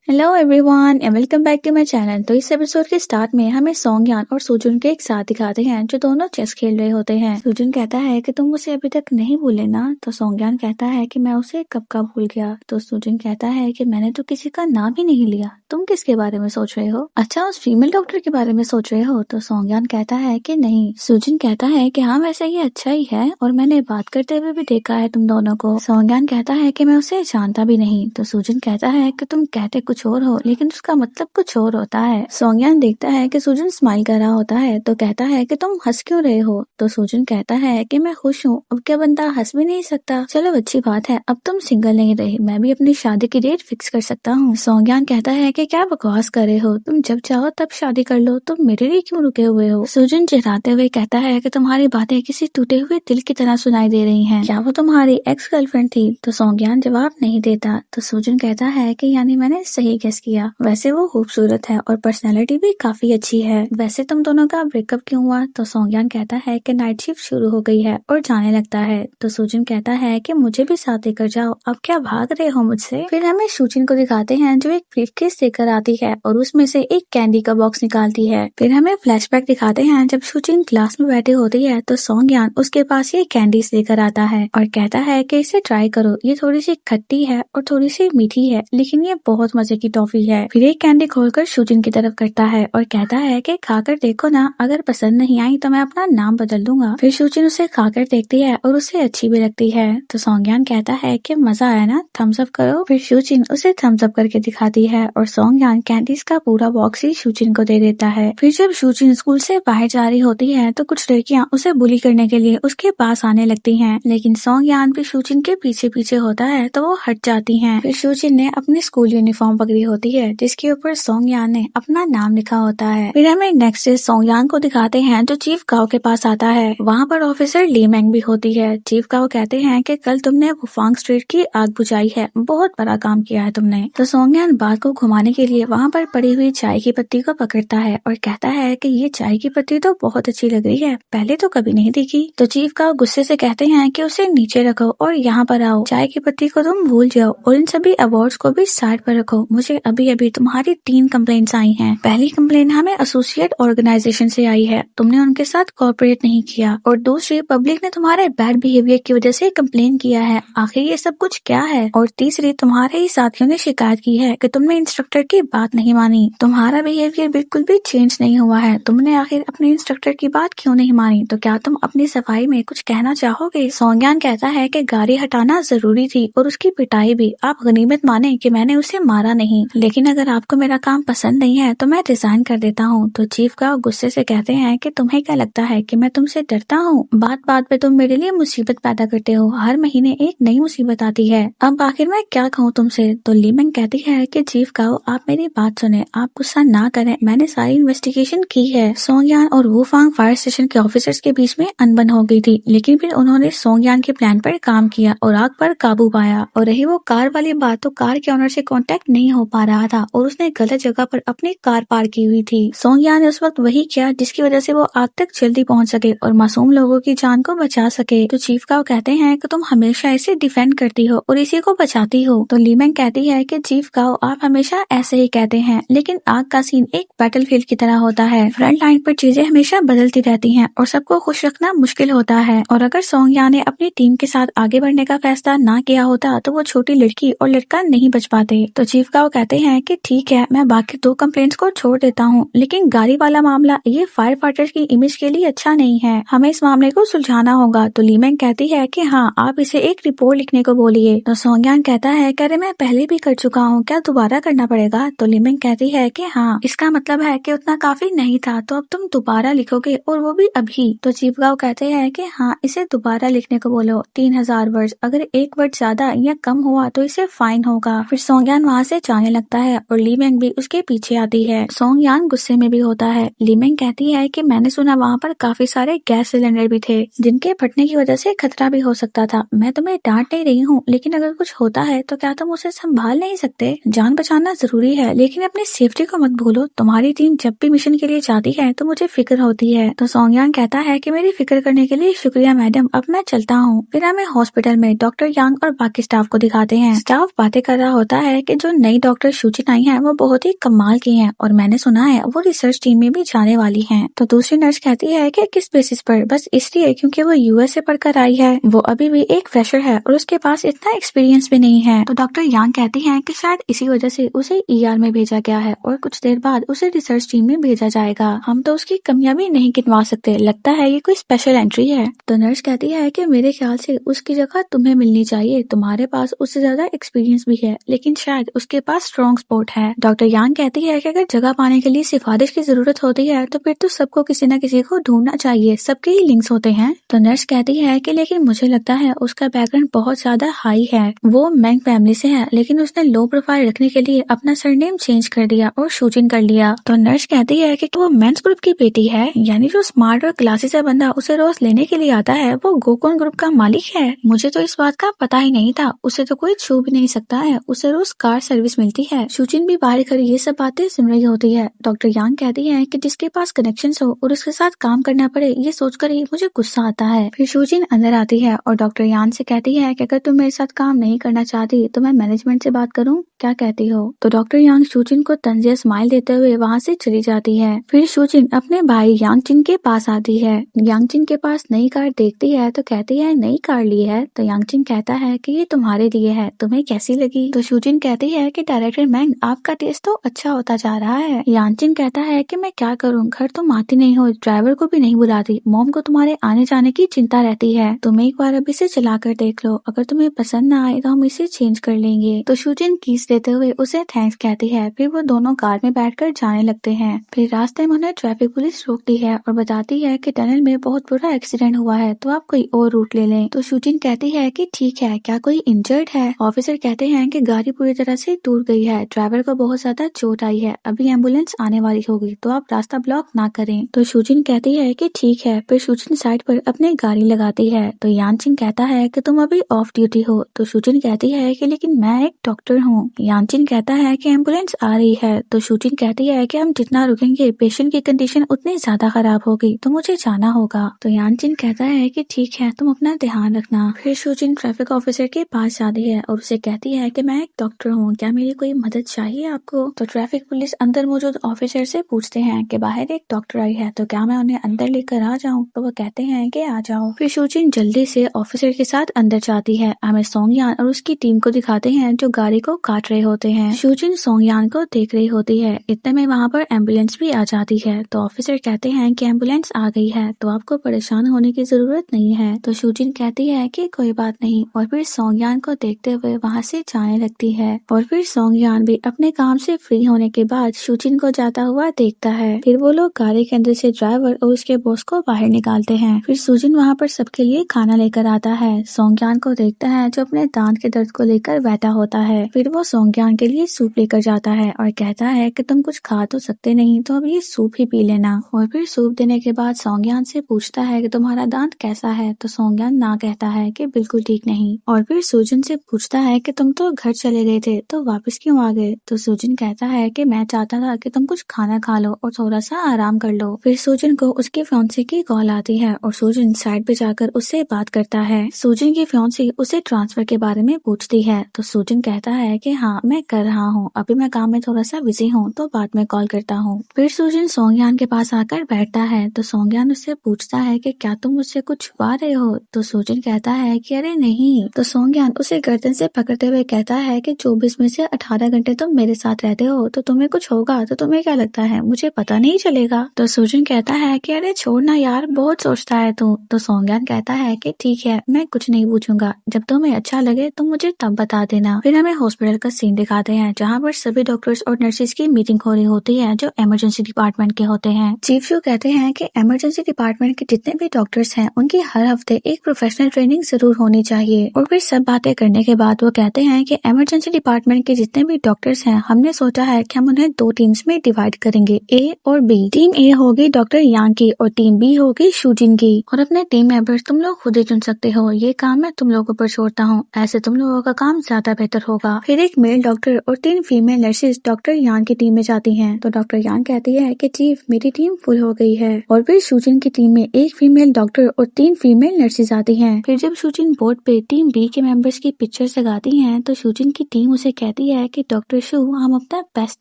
Hello everyone and welcome back to my channel. तो इस episode के स्टार्ट में हमें सोंगयान और सुजुन के एक साथ दिखाते हैं जो दोनों चेस खेल रहे होते हैं। सुजुन कहता है कि तुम उसे अभी तक नहीं भूले ना। तो सोंगयान कहता है कि मैं उसे कब का भूल गया। तो सुजुन कहता है कि मैंने तो किसी का नाम ही नहीं लिया, तुम किसके बारे में सोच रहे हो? अच्छा, उस फीमेल डॉक्टर के बारे में सोच रहे हो? तो सोंगयान कहता है कि नहीं। सुजुन कहता है कि हाँ वैसे ये अच्छा ही है और मैंने बात करते हुए भी देखा है तुम दोनों को। सोंगयान कहता है कि मैं उसे जानता भी नहीं। तो सुजुन कहता है कि तुम कहते कुछ और हो लेकिन उसका मतलब कुछ और होता है। सोंगयान देखता है कि सुजुन स्माइल कर रहा होता है तो कहता है कि तुम हंस क्यों रहे हो? तो सुजुन कहता है कि मैं खुश हूँ। अब क्या बंदा हंस भी नहीं सकता? चलो अच्छी बात है, अब तुम सिंगल नहीं रहे, मैं भी अपनी शादी की डेट फिक्स कर सकता हूँ। सोंगयान कहता है कि क्या बकवास कर रहे हो, तुम जब चाहो तब शादी कर लो, तुम मेरे लिए क्यों रुके हुए हो? सुजुन चिढ़ाते हुए कहता है कि तुम्हारी बातें किसी टूटे हुए दिल की तरह सुनाई दे रही हैं। क्या वो तुम्हारी एक्स गर्लफ्रेंड थी? तो सोंगयान जवाब नहीं देता। तो सुजुन कहता है कि यानी मैंने सही गेस किया, वैसे वो खूबसूरत है और पर्सनैलिटी भी काफी अच्छी है। वैसे तुम दोनों का ब्रेकअप क्यों हुआ? तो सोंगयान कहता है कि नाइट शिफ्ट शुरू हो गई है और जाने लगता है। तो सुजुन कहता है कि मुझे भी साथ लेकर जाओ, अब क्या भाग रहे हो मुझसे? फिर हमें सुजिन को दिखाते हैं जो एक ब्रीफकेस लेकर आती है और उसमें से एक कैंडी का बॉक्स निकालती है। फिर हमें फ्लैशबैक दिखाते हैं जब सुजिन क्लास में बैठी होती है तो सोंगयान उसके पास ये कैंडीज लेकर आता है और कहता है कि इसे ट्राई करो, ये थोड़ी सी खट्टी है और थोड़ी सी मीठी है लेकिन ये बहुत मजे की टॉफी है। फिर एक कैंडी खोलकर सुजिन की तरफ करता है और कहता है कि खाकर देखो ना, अगर पसंद नहीं आई तो मैं अपना नाम बदल दूंगा। फिर सुजिन उसे खाकर देखती है और उसे अच्छी भी लगती है। तो सोंगयान कहता है कि मजा आया ना, थम्स अप करो। फिर सुजिन उसे थम्स अप करके दिखाती है और सोंगयान कैंडीज का पूरा बॉक्स ही सुजिन को दे देता है। फिर जब सुजिन स्कूल से बाहर जा रही होती है तो कुछ लड़कियां उसे बुली करने के लिए उसके पास आने लगती हैं, लेकिन सोंगयान भी सुजिन के पीछे पीछे होता है तो वो हट जाती हैं। फिर सुजिन ने अपनी स्कूल यूनिफॉर्म पकड़ी होती है जिसके ऊपर सोंगयान ने अपना नाम लिखा होता है। फिर हमें नेक्स्ट डे सोंगयान को दिखाते हैं जो चीफ गाओ के पास आता है। वहाँ पर ऑफिसर ली मैंग भी होती है। चीफ गाओ कहते हैं कि कल तुमने वुफांग स्ट्रीट की आग बुझाई है, बहुत बड़ा काम किया है तुमने। तो सोंगयान बात को घुमाने के लिए वहाँ पर पड़ी हुई चाय की पत्ती को पकड़ता है और कहता है कि ये चाय की पत्ती तो बहुत अच्छी लग रही है, पहले तो कभी नहीं देखी। तो चीफ गाओ गुस्से से कहते हैं कि उसे नीचे रखो और यहाँ पर आओ, चाय की पत्ती को तुम भूल जाओ और इन सभी अवार्ड्स को भी साइड पर रखो। मुझे अभी अभी तुम्हारी 3 कंप्लेंट्स आई हैं। पहली कंप्लेंट हमें एसोसिएट ऑर्गेनाइजेशन से आई है, तुमने उनके साथ कोऑपरेट नहीं किया, और दूसरी पब्लिक ने तुम्हारे बैड बिहेवियर की वजह से कंप्लेन किया है। आखिर ये सब कुछ क्या है? और तीसरी तुम्हारे ही साथियों ने शिकायत की है कि तुमने इंस्ट्रक्टर की बात नहीं मानी, तुम्हारा बिहेवियर बिल्कुल भी चेंज नहीं हुआ है, तुमने आखिर अपने इंस्ट्रक्टर की बात क्यों नहीं मानी? तो क्या तुम अपनी सफाई में कुछ कहना चाहोगे? सोंगयान कहता है कि गाड़ी हटाना जरूरी थी और उसकी पिटाई भी, आप गनीमत माने कि मैंने उसे मारा नहीं, लेकिन अगर आपको मेरा काम पसंद नहीं है तो मैं रिजाइन कर देता हूँ। तो चीफ का गुस्से से कहते हैं कि तुम्हें क्या लगता है कि मैं तुमसे डरता हूँ? बात बात पे तुम मेरे लिए मुसीबत पैदा करते हो, हर महीने एक नई मुसीबत आती है, अब आखिर मैं क्या कहूँ तुमसे? तो ली मैंग कहती है कि चीफ का आप मेरी बात सुने, आप गुस्सा ना करें, मैंने सारी इन्वेस्टिगेशन की है। सोंगयान और वुफांग फायर स्टेशन के ऑफिसर्स के बीच में अनबन हो गई थी, लेकिन फिर उन्होंने सोंगयान के प्लान पर काम किया और आग पर काबू पाया। और रही वो कार वाली बात, तो कार के ऑनर से कांटेक्ट नहीं हो पा रहा था और उसने गलत जगह पर अपनी कार पार्क की हुई थी। सोंगयान ने उस वक्त वही किया जिसकी वजह से वो आग तक जल्दी पहुंच सके और मासूम लोगों की जान को बचा सके। तो चीफ गाओ कहते हैं कि तुम हमेशा इसे डिफेंड करती हो और इसी को बचाती हो। तो ली मैंग कहती है कि चीफ गाओ आप हमेशा ऐसे ही कहते हैं, लेकिन आग का सीन एक बैटलफील्ड की तरह होता है, फ्रंट लाइन पर चीजें हमेशा बदलती रहती हैं और सबको खुश रखना मुश्किल होता है। और अगर सोंगयान ने अपनी टीम के साथ आगे बढ़ने का फैसला ना किया होता तो वो छोटी लड़की और लड़का नहीं बच पाते। तो चीफ गाओ कहते हैं कि ठीक है, मैं बाकी 2 कंप्लेंट्स को छोड़ देता हूँ, लेकिन गाड़ी वाला मामला ये फायर फाइटर्स की इमेज के लिए अच्छा नहीं है, हमें इस मामले को सुलझाना होगा। तो ली मैंग कहती है कि हाँ, आप इसे एक रिपोर्ट लिखने को बोलिए। तो सोंगयान कहता है कि अरे मैं पहले भी कर चुका हूँ, क्या दोबारा करना पड़ेगा? तो ली मैंग कहती है कि हाँ, इसका मतलब है कि उतना काफी नहीं था, तो अब तुम दोबारा लिखोगे और वो भी अभी। तो चीफ गाओ कहते हैं कि हाँ, इसे दोबारा लिखने को बोलो, 3000 वर्ड, अगर एक वर्ड ज्यादा या कम हुआ तो इसे फाइन होगा। फिर सोंगयान वहाँ से जाने लगता है और ली मैंग भी उसके पीछे आती है। सोंगयान गुस्से में भी होता है। ली मैंग कहती है कि मैंने सुना वहाँ पर काफी सारे गैस सिलेंडर भी थे जिनके फटने की वजह से खतरा भी हो सकता था, मैं तुम्हें डांट नहीं रही हूँ, लेकिन अगर कुछ होता है तो क्या तुम उसे संभाल नहीं सकते? जान बचाना जरूरी है लेकिन अपनी सेफ्टी को मत भूलो, तुम्हारी टीम जब भी मिशन के लिए जाती है तो मुझे फिक्र होती है। तो सोंगयान कहता है कि मेरी फिक्र करने के लिए शुक्रिया मैडम, अब मैं चलता हूँ। फिर हमें हॉस्पिटल में डॉक्टर यांग और बाकी स्टाफ को दिखाते हैं। स्टाफ बातें कर रहा होता है कि जो नई नई डॉक्टर शूजिन आई है वो बहुत ही कमाल की है और मैंने सुना है वो रिसर्च टीम में भी जाने वाली है। तो दूसरी नर्स कहती है कि किस बेसिस पर? बस इसलिए क्योंकि वो यूएस से पढ़कर आई है, वो अभी भी एक फ्रेशर है और उसके पास इतना एक्सपीरियंस भी नहीं है। तो डॉक्टर यांग कहती है कि शायद इसी वजह से उसे ईआर में भेजा गया है और कुछ देर बाद उसे रिसर्च टीम में भेजा जाएगा। हम तो उसकी कमियां भी नहीं गिनवा सकते, लगता है ये कोई स्पेशल एंट्री है। तो नर्स कहती है कि मेरे ख्याल से उसकी जगह तुम्हें मिलनी चाहिए, तुम्हारे पास उससे ज्यादा एक्सपीरियंस भी है, लेकिन शायद उसके पास स्ट्रॉन्ग सपोर्ट है। डॉक्टर यांग कहती है कि अगर जगह पाने के लिए सिफारिश की जरूरत होती है तो फिर तो सबको किसी न किसी को ढूंढना चाहिए, सबके ही लिंक्स होते हैं। तो नर्स कहती है कि लेकिन मुझे लगता है उसका बैकग्राउंड बहुत ज्यादा हाई है, वो मैंग फैमिली से है, लेकिन उसने लो प्रोफाइल रखने के लिए अपना सरनेम चेंज कर दिया और शूजिन कर लिया। तो नर्स कहती है कि वो मेंस ग्रुप की बेटी है, यानी जो स्मार्ट और क्लासी से बंदा उसे रोज लेने के लिए आता है वो गोकोन ग्रुप का मालिक है। मुझे तो इस बात का पता ही नहीं था, उसे तो कोई छू भी नहीं सकता है, उसे रोज कार सर्विस मिलती है। शूजिन भी बाहर खड़ी ये सब बातें सुन रही होती है। डॉक्टर यांग कहती है कि जिसके पास कनेक्शन हो और उसके साथ काम करना पड़े, ये सोचकर ही मुझे गुस्सा आता है। फिर शूजिन अंदर आती है और डॉक्टर यांग से कहती है कि अगर तुम मेरे साथ काम नहीं करना चाहती तो मैं मैनेजमेंट से बात करूं, क्या कहती हो? तो डॉक्टर यांग शूजिन को तंजिया स्माइल देते हुए वहाँ से चली जाती है। फिर शूजिन अपने भाई यांगजिन के पास आती है। यांगजिन के पास नई कार देखती है तो कहती है नई कार ली है? तो यांगजिन कहता है कि ये तुम्हारे लिए है, तुम्हें कैसी लगी? तो शूजिन कहती है कि डायरेक्टर मैंग आपका टेस्ट तो अच्छा होता जा रहा है। यांगजिन कहता है कि मैं क्या करूँ, घर तुम आती नहीं हो, ड्राइवर को भी नहीं बुलाती, मॉम को तुम्हारे आने जाने की चिंता रहती है, तुम एक बार अभी से चला कर देख लो, अगर तुम्हें पसंद ना आए तो हम इसे चेंज कर लेंगे। तो शूजिन कीस देते हुए उसे थैंक्स कहती है। फिर वो दोनों कार में बैठकर जाने लगते हैं। फिर रास्ते में उन्हें ट्रैफिक पुलिस रोकती है और बताती है कि टनल में बहुत बुरा एक्सीडेंट हुआ है, तो आप कोई और रूट ले लें। तो शूजिन कहती है कि ठीक है, क्या कोई इंजर्ड है? ऑफिसर कहते हैं कि गाड़ी पूरी तरह से टूट गई है, ड्राइवर को बहुत ज्यादा चोट आई है, अभी एम्बुलेंस आने वाली होगी, तो आप रास्ता ब्लॉक ना करें। तो शूजिन कहती है कि ठीक है। फिर शूजिन साइड पर अपनी गाड़ी लगाती है। तो यांगजिन कहता है कि तुम अभी ऑफ ड्यूटी हो। तो शूजिन कहती है कि लेकिन मैं एक डॉक्टर हूँ। यांगजिन कहता है कि एम्बुलेंस आ रही है। तो शूजिन कहती है कि हम जितना रुकेंगे पेशेंट की कंडीशन उतनी ज्यादा खराब होगी, तो मुझे जाना होगा। तो यांगजिन कहता है कि ठीक है, तुम अपना ध्यान रखना। फिर शूजिन ट्रैफिक ऑफिसर के पास जाती है और उसे कहती है कि मैं एक डॉक्टर हूँ, क्या मेरी कोई मदद चाहिए आपको? तो ट्रैफिक पुलिस अंदर मौजूद ऑफिसर से पूछते हैं कि बाहर एक डॉक्टर आई है, तो क्या मैं उन्हें अंदर लेकर आ जाऊँ? तो वो कहते हैं कि आ जाओ। फिर शूजिन जल्दी से ऑफिसर के साथ अंदर जाती है। हमें सोंगयान और उसकी टीम को दिखाते हैं जो गाड़ी को काट रहे होते हैं। शूजिन सोंगयान को देख रही होती है, इतने में वहाँ पर एम्बुलेंस भी आ जाती है। तो ऑफिसर कहते हैं कि एम्बुलेंस आ गई है, तो आपको परेशान होने की जरूरत नहीं है। तो शूजिन कहती है कि कोई बात नहीं, और फिर सोंगयान को देखते हुए वहाँ से जाने लगती है। और फिर सोंगयान भी अपने काम से फ्री होने के बाद शूजिन को जाता हुआ देखता है। फिर वो लोग गाड़ी के अंदर से ड्राइवर और उसके बॉस को बाहर निकालते हैं। फिर शूजिन वहाँ पर सबके लिए खाना लेकर आता है। सोंगयान को देखता है जो अपने दांत के दर्द को लेकर बैठा होता है। फिर वो सोंगयान के लिए सूप लेकर जाता है और कहता है कि तुम कुछ खा तो सकते नहीं, तो अब ये सूप ही पी लेना। और फिर सूप देने के बाद सोंगयान से पूछता है कि तुम्हारा दांत कैसा है? तो सोंगयान ना कहता है कि बिल्कुल ठीक नहीं। और फिर शूजिन से पूछता है कि तुम तो घर चले गए थे, तो वापस क्यों आ गए? तो शूजिन कहता है कि मैं चाहता था कि तुम कुछ खाना खा लो और थोड़ा सा आराम कर लो। फिर शूजिन को उसकी फियांसे की कॉल आती है और शूजिन साइड पे जाकर उससे बात करता है। शूजिन की फियांसे उसे ट्रांसफर के बारे में पूछती है। तो शूजिन कहता है कि हाँ मैं कर रहा हूँ, अभी मैं काम में थोड़ा सा बिजी हूँ, तो बाद में कॉल करता हूँ। फिर शूजिन सोंगयान के पास आकर बैठता है। तो सोंगयान उससे पूछता है कि क्या तुम मुझसे कुछ छुपा रहे हो? तो शूजिन कहता है कि अरे नहीं। तो सोंगयान उसे गर्दन से पकड़ते हुए कहता है कि 24 में से 18 घंटे तुम मेरे साथ रहते हो, तो तुम्हें कुछ होगा तो तुम्हें क्या लगता है मुझे पता नहीं चलेगा? तो शूजिन कहता है कि अरे छोड़ना यार, बहुत सोचता है तू। तो सोंगयान कहता है कि ठीक है, मैं कुछ नहीं पूछूंगा, जब तुम्हें अच्छा लगे तो मुझे तब बता देना। फिर हमें हॉस्पिटल का सीन दिखाते हैं जहाँ पर सभी डॉक्टर्स और नर्सेज की मीटिंग हो रही होती है जो इमरजेंसी डिपार्टमेंट के होते हैं। चीफ शू कहते हैं कि इमरजेंसी डिपार्टमेंट के जितने भी डॉक्टर्स हैं उनकी हर हफ्ते एक प्रोफेशनल ट्रेनिंग जरूर होनी चाहिए। और फिर सब बातें करने के बाद वो कहते हैं कि इमरजेंसी डिपार्टमेंट के जितने भी डॉक्टर्स हैं हमने सोचा है कि हम उन्हें 2 टीम्स में डिवाइड करेंगे, ए और बी। टीम ए होगी डॉक्टर यांग की और टीम बी होगी शूजिन की। और अपने टीम मेंबर्स तुम लोग खुद ही चुन सकते हो, ये काम मैं तुम लोगों पर छोड़ता हूँ, ऐसे तुम लोगों का काम ज्यादा बेहतर होगा। फिर एक मेल डॉक्टर और 3 फीमेल नर्सेज डॉक्टर यांग की टीम में जाती हैं। तो डॉक्टर यांग कहती है कि चीफ मेरी टीम फुल हो गई है। और फिर शूजिन की टीम में एक फीमेल डॉक्टर और 3 फीमेल नर्सेज आती हैं। फिर जब शूजिन बोर्ड पे टीम बी के मेंबर्स की पिक्चर्स लगाती हैं तो शूजिन की टीम उसे कहती कहती है कि डॉक्टर शू हम अपना बेस्ट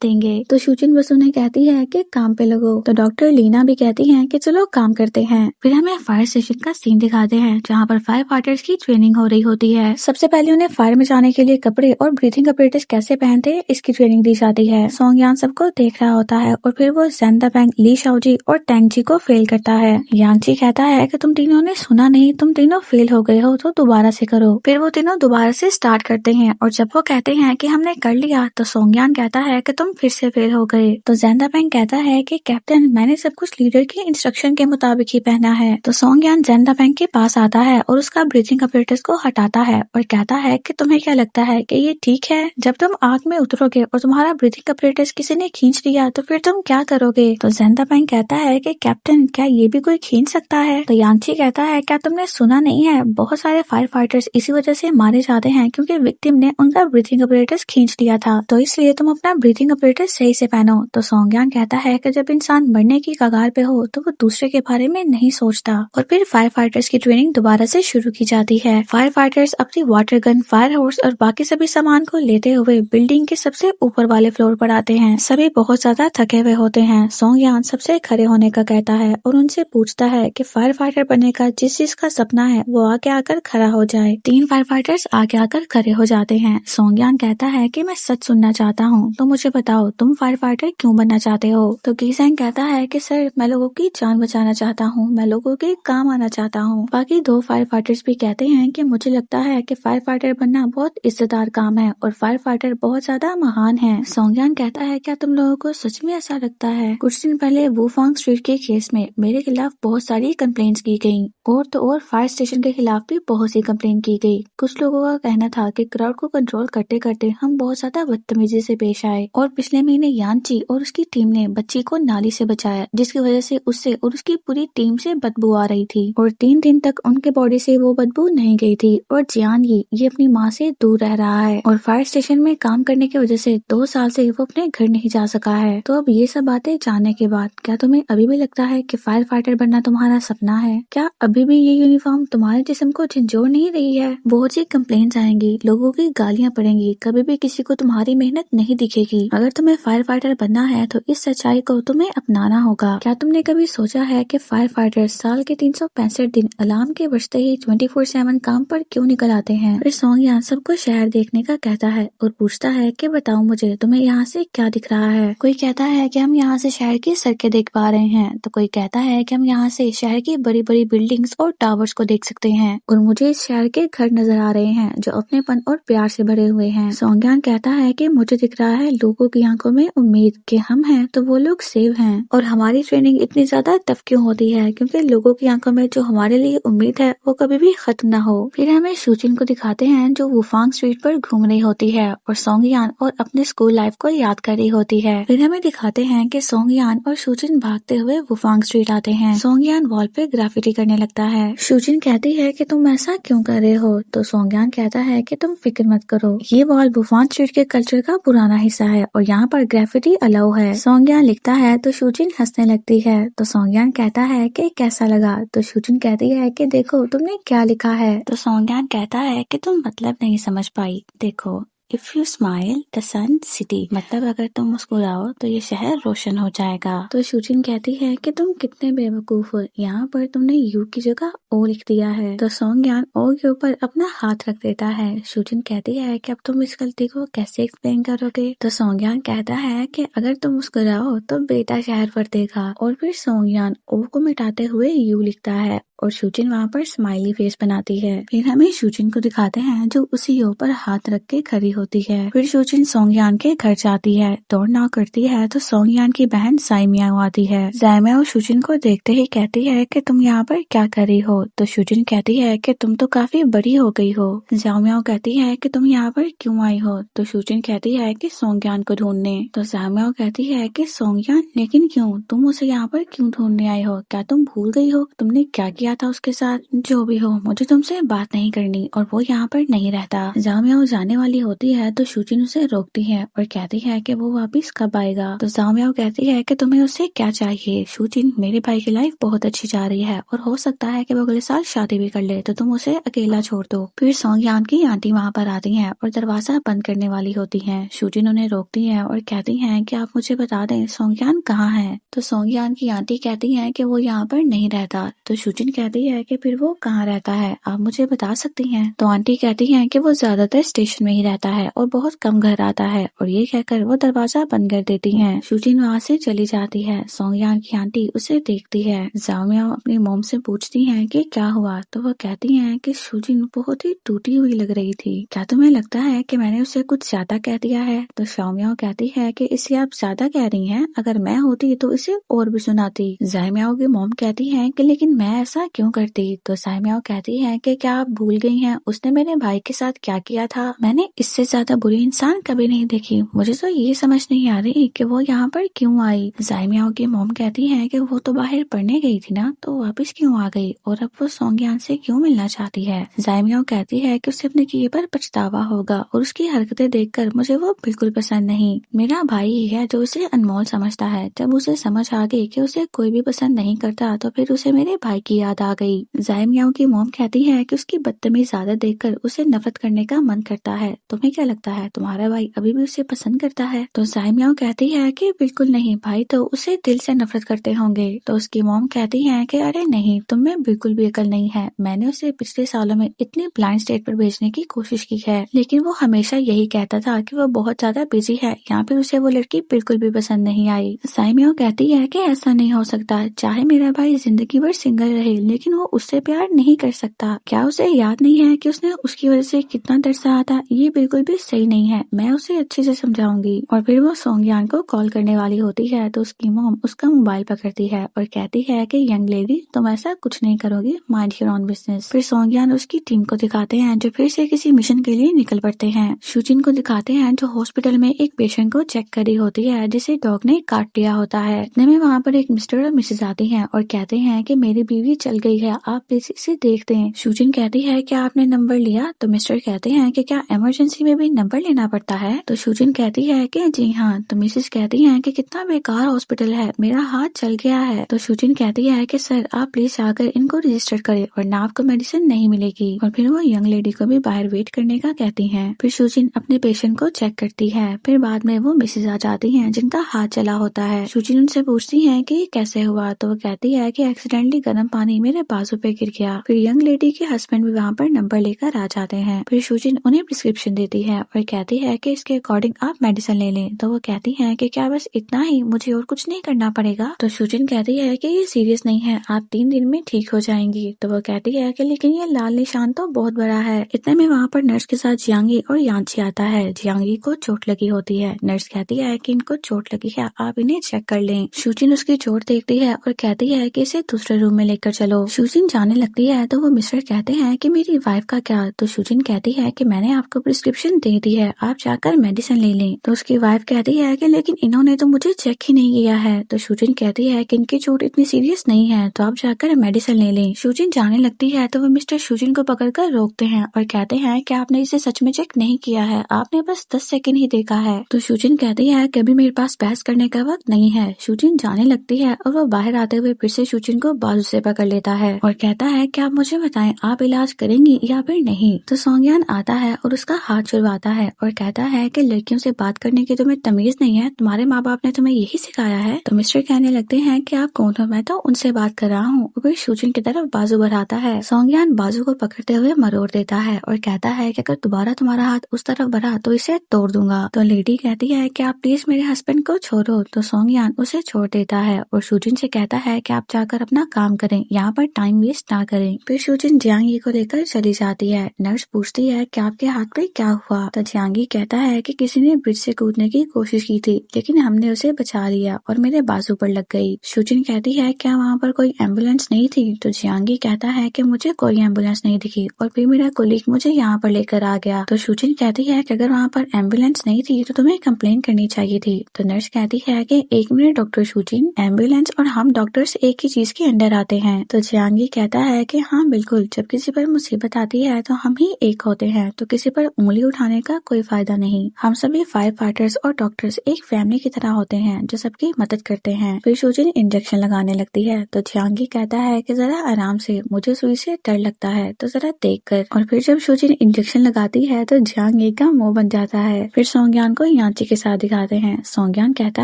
देंगे। तो शूजिन बस उन्हें कहती है कि काम पे लगो। तो डॉक्टर लीना भी कहती है कि चलो काम करते हैं। फिर हमें फायर स्टेशन का सीन दिखाते हैं जहाँ पर फायर फाइटर्स की ट्रेनिंग हो रही होती है। सबसे पहले उन्हें फायर में जाने के लिए कपड़े और ब्रीथिंग अपरेटस कैसे पहनते हैं इसकी ट्रेनिंग दी जाती है। सोंग यान सबको देख रहा होता है और फिर वो ज़ेंदापेंग, ली शाओजी और टैंग जी को फेल करता है। यांची कहता है कि तुम तीनों ने सुना नहीं, तुम तीनों फेल हो गए हो तो दोबारा से करो। फिर वो तीनों दोबारा से स्टार्ट करते हैं और जब वो कहते हैं कि हमने कर लिया तो सोंगयान कहता है कि तुम फिर से फेल हो गए। तो ज़ेंदापेंग कहता है कि कैप्टन मैंने सब कुछ लीडर के इंस्ट्रक्शन के मुताबिक ही पहना है। तो सोंगयान ज़ेंदापेंग के पास आता है और उसका ब्रीथिंग अपरेटस को हटाता है और कहता है कि तुम्हें क्या लगता है कि ये ठीक है? जब तुम आग में उतरोगे और तुम्हारा ब्रीथिंग अपरेटस किसी ने खींच लिया तो फिर तुम क्या करोगे? तो ज़ेंदापेंग कहता है कि कैप्टन क्या ये भी कोई खींच सकता है? तो यांची कहता है क्या तुमने सुना नहीं है, बहुत सारे फायर फाइटर्स इसी वजह से मारे जाते हैं क्योंकि विक्टिम ने उनका ब्रीथिंग अपरेटस खींच लिया था, तो इसलिए तुम अपना ब्रीथिंग अपरेटस सही से पहनो। तो सोंगयान कहता है कि जब इंसान मरने की कगार पे हो तो वो दूसरे के बारे में नहीं सोचता। और फिर फायर फाइटर्स की ट्रेनिंग दोबारा से शुरू की जाती है। फायर फाइटर्स अपनी वाटर गन, फायर होर्स और बाकी सभी सामान को लेते हुए बिल्डिंग के सबसे ऊपर वाले फ्लोर पर आते हैं। सभी बहुत ज्यादा थके हुए होते हैं। सोंगयान सबसे खड़े होने का कहता है और उनसे पूछता है कि फायर फाइटर बनने का जिस चीज का सपना है वो आगे आकर खड़ा हो जाए। 3 फायर फाइटर्स आगे आकर खड़े हो जाते हैं। सोंगयान कहता है कि मैं सच सुनना चाहता हूँ, तो मुझे बताओ तुम फायर फाइटर क्यों बनना चाहते हो? तो गिसेंग कहता है कि सर मैं लोगों की जान बचाना चाहता हूँ, मैं लोगों के काम आना चाहता हूँ। बाकी 2 फायर फाइटर्स भी कहते हैं कि मुझे लगता है कि फायर फाइटर बनना बहुत इज्जतदार काम है और फायर फाइटर बहुत ज्यादा महान है। सोंगयान कहता है क्या तुम लोगों को सच में ऐसा लगता है? कुछ दिन पहले वुफांग स्ट्रीट के केस में मेरे खिलाफ बहुत सारी कंप्लेंट्स की गई और तो और फायर स्टेशन के खिलाफ भी बहुत सी कंप्लेंट की गई। कुछ लोगों का कहना था कि क्राउड को कंट्रोल करते करते हम बहुत ज्यादा बदतमीजी से पेश आए और पिछले महीने यांची और उसकी टीम ने बच्ची को नाली से बचाया, जिसकी वजह से उससे और उसकी पूरी टीम से बदबू आ रही थी और 3 दिन तक उनके बॉडी से वो बदबू नहीं गई थी। और जियान ये अपनी माँ से दूर रह रहा है और फायर स्टेशन में काम करने की वजह से 2 साल से वो अपने घर नहीं जा सका है। तो अब ये सब बातें जानने के बाद क्या तुम्हें अभी भी लगता है कि फायर फाइटर बनना तुम्हारा सपना है? क्या अभी भी ये यूनिफॉर्म तुम्हारे जिस्म को झंझोड़ नहीं रही है? बहुत सी कंप्लेंट्स आएंगी, लोगों की गालियां पड़ेंगी, कभी भी किसी को तुम्हारी मेहनत नहीं दिखेगी। अगर तुम्हें फायर फाइटर बनना है तो इस सच्चाई को तुम्हें अपनाना होगा। क्या तुमने कभी सोचा है कि फायर फाइटर साल के 365 दिन अलार्म के बजते ही 24/7 काम पर क्यों निकल आते हैं? फिर सोंगयान सबको शहर देखने का कहता है और पूछता है कि बताओ मुझे तुम्हें यहाँ से क्या दिख रहा है? कोई कहता है कि हम यहाँ से शहर की सड़कें देख पा रहे हैं, तो कोई कहता है कि हम यहाँ से शहर की बड़ी बड़ी बिल्डिंग्स और टावर्स को देख सकते हैं और मुझे इस शहर के घर नजर आ रहे हैं जो अपनेपन और प्यार से भरे हुए हैं। सोंगयान कहता है कि मुझे दिख रहा है लोगों की आंखों में उम्मीद कि हम हैं तो वो लोग सेव हैं और हमारी ट्रेनिंग इतनी ज्यादा टफ क्यों होती है क्योंकि लोगों की आंखों में जो हमारे लिए उम्मीद है वो कभी भी खत्म ना हो। फिर हमें शूजिन को दिखाते हैं जो वुफांग स्ट्रीट पर घूम रही होती है और सोंगयान और अपने स्कूल लाइफ को याद कर रही होती है। फिर हमें दिखाते हैं कि सोंगयान और शूजिन भागते हुए वुफांग स्ट्रीट आते हैं। सोंगयान वॉल पे ग्राफिटी करने लगता है। शूजिन कहती है कि तुम ऐसा क्यों कर रहे हो? तो सोंगयान कहता है कि तुम फिक्र मत करो, ये वॉल वुफांग स्ट्रीट के कल्चर का पुराना हिस्सा है और यहाँ पर ग्राफिटी अलाउ है। सोंगयान लिखता है तो शूजिन हंसने लगती है। तो सोंगयान कहता है कि कैसा लगा? तो शूजिन कहती है कि देखो तुमने क्या लिखा है। तो सोंगयान कहता है कि तुम मतलब नहीं समझ पाई, देखो if you smile the sun city, मतलब अगर तुम मुस्कुराओ तो ये शहर रोशन हो जाएगा। तो शूजिन कहती है कि तुम कितने बेवकूफ हो, यहाँ पर तुमने यू की जगह ओ लिख दिया है। तो सोंगयान ओ के ऊपर अपना हाथ रख देता है। शूजिन कहती है कि अब तुम इस गलती को कैसे एक्सप्लेन करोगे? तो सोंगयान कहता है कि अगर तुम मुस्कुराओ तो बेटा शहर पर देगा और फिर सोंगयान ओ को मिटाते हुए यू लिखता है और शूजिन वहाँ पर स्माइली फेस बनाती है। फिर हमें शूजिन को दिखाते हैं जो उसी ओ पर हाथ रख के खड़ी होती है। फिर शूजिन सोंगयान के घर जाती है, दौड़ ना करती है तो सोंगयान की बहन जाइमियाओ आती है। जाइमियाओ शूजिन को देखते ही कहती है कि तुम यहाँ पर क्या कर रही हो? तो शूजिन कहती है कि तुम तो काफी बड़ी हो गई हो। जाइमियाओ कहती है कि तुम यहाँ पर क्यों आई हो? तो शूजिन कहती है कि सोंगयान को ढूंढने। तो जाइमियाओ कहती है कि सोंगयान, लेकिन क्यों? तुम उसे यहाँ पर क्यों ढूंढने आई हो? क्या तुम भूल गई हो तुमने क्या किया किया था उसके साथ, जो भी हो मुझे तुमसे बात नहीं करनी, और वो यहाँ पर नहीं रहता। जाओ मियाओ जाने वाली होती है तो शूजिन उसे रोकती है और कहती है कि वो वापस कब आएगा। तो जाओ मियाओ कहती है कि तुम्हें उससे क्या चाहिए। शूजिन, मेरे भाई की लाइफ बहुत अच्छी जा रही है और हो सकता है कि वो अगले साल शादी भी कर ले, तो तुम उसे अकेला छोड़ दो। फिर सोंगयान की आंटी वहाँ पर आती है और दरवाजा बंद करने वाली होती है। शूजिन उन्हें रोकती है और कहती है कि आप मुझे बता दें सोंगयान कहाँ है। तो सोंगयान की आंटी कहती है कि वो यहाँ पर नहीं रहता। तो शूजिन कहती है कि फिर वो कहाँ रहता है, आप मुझे बता सकती हैं। तो आंटी कहती है कि वो ज्यादातर स्टेशन में ही रहता है और बहुत कम घर आता है, और ये कहकर वो दरवाजा बंद कर देती है। शूजिन वहाँ से चली जाती है। सोंगयान की आंटी उसे देखती है। जाओ मियाओ अपनी मोम से पूछती है कि क्या हुआ। तो वो कहती है कि शूजिन बहुत ही टूटी हुई लग रही थी, क्या तुम्हें लगता है कि मैंने उसे कुछ ज्यादा कह दिया है। तो शाओ मियाओ कहती है कि इसे आप ज्यादा कह रही हैं, अगर मैं होती तो इसे और भी सुनाती। जाई मियाओ की मोम कहती है कि लेकिन मैं ऐसा क्यों करती। तो जाई मियाओ कहती है कि क्या आप भूल गई हैं उसने मेरे भाई के साथ क्या किया था। मैंने इससे ज्यादा बुरी इंसान कभी नहीं देखी। मुझे तो ये समझ नहीं आ रही कि वो यहाँ पर क्यों आई। जाई मियाओ की मोम कहती है कि वो तो बाहर पढ़ने गई थी ना, तो वापस क्यों आ गई, और अब वो सोंगयान से क्यों मिलना चाहती है। जाई मियाओ कहती है कि उसे अपने किए पर पछतावा होगा और उसकी हरकतें देखकर मुझे वो बिल्कुल पसंद नहीं। मेरा भाई ही है जो उसे अनमोल समझता है। जब उसे समझ आ गई कि उसे कोई भी पसंद नहीं करता तो फिर उसे मेरे भाई की याद आ गई। जाई मियाओ की मोम कहती है कि उसकी बदतमीज आदत देखकर उसे नफरत करने का मन करता है। तुम्हें क्या लगता है तुम्हारा भाई अभी भी उसे पसंद करता है। तो जाई मियाओ कहती है कि बिल्कुल नहीं, भाई तो उसे दिल से नफरत करते होंगे। तो उसकी मोम कहती है कि अरे नहीं, तुम में बिल्कुल भी अकल नहीं है। मैंने उसे पिछले सालों में इतनी ब्लाइंड स्टेट पर भेजने की कोशिश की है, लेकिन वो हमेशा यही कहता था कि वो बहुत ज्यादा बिजी है, या फिर उसे वो लड़की बिल्कुल भी पसंद नहीं आई। जाई मियाओ कहती है कि ऐसा नहीं हो सकता, चाहे मेरा भाई जिंदगी भर सिंगल रहे लेकिन वो उससे प्यार नहीं कर सकता। क्या उसे याद नहीं है कि उसने उसकी वजह से कितना दर्द सहा था। ये बिल्कुल भी सही नहीं है, मैं उसे अच्छे से समझाऊंगी। और फिर वो सोंगयान को कॉल करने वाली होती है तो उसकी मॉम उसका मोबाइल पकड़ती है और कहती है कि यंग लेडी तुम ऐसा कुछ नहीं करोगी, माइंड योर ओन बिजनेस। फिर सोंगयान उसकी टीम को दिखाते हैं जो फिर से किसी मिशन के लिए निकल पड़ते हैं। शूजिन को दिखाते हैं जो हॉस्पिटल में एक पेशेंट को चेक कर रही होती है जिसे डॉग ने काट लिया होता है। इतने में वहाँ पर एक मिस्टर और मिसेज आती हैं और कहते हैं कि मेरी बीवी चल गई है, आप प्लीज इसे देख दें। शूजिन कहती है क्या आपने नंबर लिया। तो मिस्टर कहते हैं कि क्या इमरजेंसी में भी नंबर लेना पड़ता है। तो शूजिन कहती है कि जी हाँ। तो मिसेज कहती है कि कितना बेकार हॉस्पिटल है, मेरा हाथ चल गया है। तो शूजिन कहती है कि सर आप प्लीज आकर इनको रजिस्टर करें वरना आपको मेडिसिन नहीं मिलेगी। और फिर वो यंग लेडी को भी बाहर वेट करने का कहती हैं। फिर शूजिन अपने पेशेंट को चेक करती है। फिर बाद में वो मिसेज आ जाती हैं जिनका हाथ चला होता है। शूजिन उनसे पूछती है कि कैसे हुआ। तो वो कहती है कि एक्सीडेंटली गर्म पानी मेरे बाजू पे गिर गया। फिर यंग लेडी के हस्बैंड भी वहाँ पर नंबर लेकर आ जाते हैं। फिर शूजिन उन्हें प्रिस्क्रिप्शन देती है और कहती है कि इसके अकॉर्डिंग आप मेडिसिन ले लें। तो वो कहती है कि क्या बस इतना ही, मुझे और कुछ नहीं करना पड़ेगा। तो शूजिन कहती है कि ये सीरियस नहीं है, आप 3 दिन में ठीक हो जाएंगी। तो वो कहती है कि लेकिन ये लाल निशान तो बहुत बड़ा है। इतने में वहाँ पर नर्स के साथ जियांगी और यांची आता है। जियांगी को चोट लगी होती है। नर्स कहती है कि इनको चोट लगी है, आप इन्हें चेक कर लें। शूजिन उसकी चोट देखती है और कहती है कि इसे दूसरे रूम में लेकर चलो। शूजिन जाने लगती है तो वो मिस्टर कहते हैं कि मेरी वाइफ का क्या। तो शूजिन कहती है कि मैंने आपको प्रिस्क्रिप्शन दे दी है, आप जाकर मेडिसिन ले लें। तो उसकी वाइफ कहती है कि लेकिन इन्होंने तो मुझे चेक ही नहीं किया है। तो शूजिन कहती है कि इनकी चोट इतनी सीरियस नहीं है, तो आप जाकर मेडिसिन ले लें। शूजिन जाने लगती है तो वो मिस्टर शूजिन को पकड़कर रोकते हैं और कहते हैं कि आपने इसे सच में चेक नहीं किया है, आपने बस 10 सेकंड ही देखा है। तो शूजिन कहती है कि अभी मेरे पास बहस करने का वक्त नहीं है। शूजिन जाने लगती है और वो बाहर आते हुए फिर से शूजिन को बाजू से पकड़ लेता है और कहता है कि आप मुझे बताएं आप इलाज करेंगी या फिर नहीं। तो सोंगयान आता है और उसका हाथ छुड़वाता है और कहता है कि लड़कियों से बात करने की तुम्हें तमीज नहीं है, तुम्हारे माँ बाप ने तुम्हें यही सिखाया है। तो मिस्टर कहने लगते हैं कि आप कौन हो, मैं तो उनसे बात कर रहा हूँ। और फिर शूजिन की तरफ बाजू बढ़ाता है। सोंगयान बाजू को पकड़ते हुए मरोड़ देता है और कहता है कि अगर दोबारा तुम्हारा हाथ उस तरफ बढ़ा तो इसे तोड़ दूंगा। तो लेडी कहती है कि आप प्लीज मेरे हस्बैंड को छोड़ो। तो सोंगयान उसे छोड़ देता है और शूजिन से कहता है कि आप जाकर अपना काम करें, यहाँ पर टाइम वेस्ट ना करें। फिर शूजिन जियांगी को लेकर चली जाती है। नर्स पूछती है कि आपके हाथ पे क्या हुआ। तो जियांगी कहता है कि किसी ने ब्रिज से कूदने की कोशिश की थी लेकिन हमने उसे बचा लिया और मेरे बाजू पर लग गई। शूजिन कहती है क्या वहाँ पर कोई एम्बुलेंस नहीं थी। तो जियांगी कहता है कि मुझे कोई एम्बुलेंस नहीं दिखी और फिर मेरा कोलीग मुझे यहाँ पर लेकर आ गया। तो शूजिन कहती है कि अगर वहाँ पर एम्बुलेंस नहीं थी तो तुम्हें कंप्लेन करनी चाहिए थी। तो नर्स कहती है कि 1 मिनट डॉक्टर शूजिन, एम्बुलेंस और हम डॉक्टर्स एक ही चीज के अंडर आते हैं। तो तो जियांगी कहता है कि हाँ बिल्कुल, जब किसी पर मुसीबत आती है तो हम ही एक होते हैं, तो किसी पर उंगली उठाने का कोई फायदा नहीं। हम सभी फायर फाइटर्स और डॉक्टर्स एक फैमिली की तरह होते हैं जो सबकी मदद करते हैं। फिर शूजिन इंजेक्शन लगाने लगती है तो जियांगी कहता है कि जरा आराम से, मुझे सुई से डर लगता है, तो जरा देख कर। और फिर जब शूजिन इंजेक्शन लगाती है तो जियांगी का मुंह बन जाता है। फिर सोंगयान को यांची के साथ दिखाते हैं। सोंगयान कहता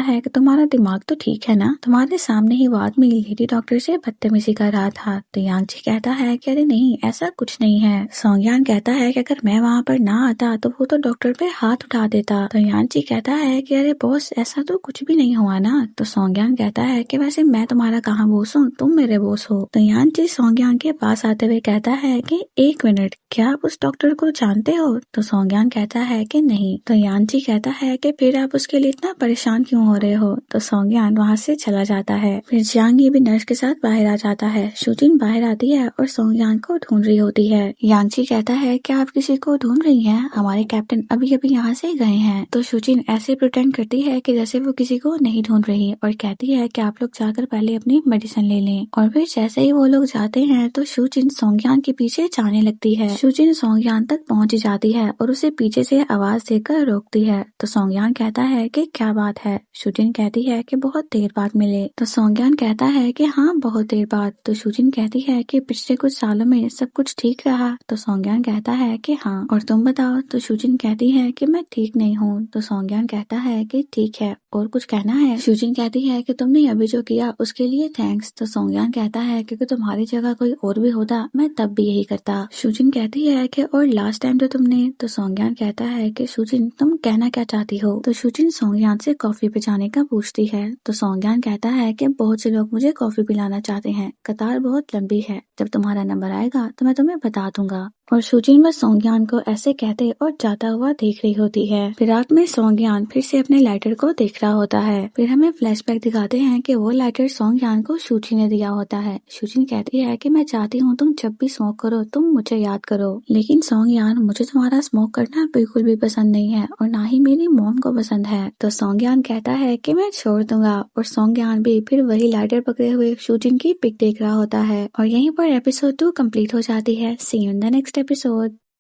है कि तुम्हारा दिमाग तो ठीक है ना, तुम्हारे सामने ही वो आदमी लेडी डॉक्टर से बदतमीजी कर रहा था। तो यांची कहता है कि अरे नहीं, ऐसा कुछ नहीं है। सोंगयान कहता है कि अगर मैं वहाँ पर ना आता तो वो तो डॉक्टर पे हाथ उठा देता। तो यांची कहता है कि अरे बॉस, ऐसा तो कुछ भी नहीं हुआ ना। तो सोंगयान कहता है कि वैसे मैं तुम्हारा कहाँ बॉस हूँ, तुम मेरे बॉस हो। तो यांची सोंगयान के पास आते हुए कहता है कि एक मिनट, क्या आप उस डॉक्टर को जानते हो? तो सोंगयान कहता है कि नहीं। तो यांची कहता है कि फिर आप उसके लिए इतना परेशान क्यों हो रहे हो? तो सोंगयान वहाँ से चला जाता है। फिर जियांगी भी नर्स के साथ बाहर आ जाता है। शूजिन बाहर आती है और सोंगयान को ढूंढ रही होती है। यांची कहता है कि आप किसी को ढूंढ रही हैं? हमारे कैप्टन अभी अभी यहाँ से गए हैं। तो शूजिन ऐसे प्रिटेंड करती है कि जैसे वो किसी को नहीं ढूंढ रही और कहती है कि आप लोग जाकर पहले अपनी मेडिसिन ले लें। और फिर जैसे ही वो लोग जाते हैं तो शूजिन सोंगयान के पीछे जाने लगती है। शूजिन सोंगयान तक पहुंच जाती है और उसे पीछे से आवाज देकर रोकती है। तो सोंगयान कहता है कि क्या बात है? शूजिन कहती है कि बहुत देर बाद मिले। तो सोंगयान कहता है कि हाँ, बहुत देर बाद। तो शूजिन कहती है कि पिछले कुछ सालों में सब कुछ ठीक रहा? तो सोंगयान कहता है कि हाँ, और तुम बताओ? तो शूजिन कहती है कि मैं ठीक नहीं हूँ। तो सोंगयान कहता है कि ठीक है, और कुछ कहना है? शूजिन कहती है कि तुमने अभी जो किया उसके लिए थैंक्स। तो सोंगयान कहता है क्योंकि तुम्हारी जगह कोई और भी होता मैं तब भी यही करता। शूजिन कहती है कि और लास्ट टाइम तो तुमने। तो सोंगयान कहता है कि शूजिन तुम कहना क्या चाहती हो? तो शूजिन सोंगयान से कॉफी पे जाने का पूछती है। तो सोंगयान कहता है कि बहुत से लोग मुझे कॉफी पिलाना चाहते हैं, कतार बहुत लंबी है, जब तुम्हारा नंबर आएगा तो मैं तुम्हें बता दूंगा। और शूजिन बस सोंगयान को ऐसे कहते और जाता हुआ देख रही होती है। फिर रात में सोंगयान फिर से अपने लाइटर को देख रहा होता है। फिर हमें फ्लैशबैक दिखाते हैं कि वो लाइटर सोंगयान को शूजी ने दिया होता है। शूजिन कहती है कि मैं चाहती हूँ तुम जब भी स्मोक करो तुम मुझे याद करो। लेकिन सोंगयान, मुझे तुम्हारा स्मोक करना बिल्कुल भी पसंद नहीं है और ना ही मेरी मॉम को पसंद है। तो सोंगयान कहता है कि मैं छोड़ दूंगा और सोंगयान भी फिर वही लाइटर पकड़े हुए शूजिन की पिक देख रहा होता है। और यहीं पर एपिसोड 2 कंप्लीट हो जाती है। See you in the next episode.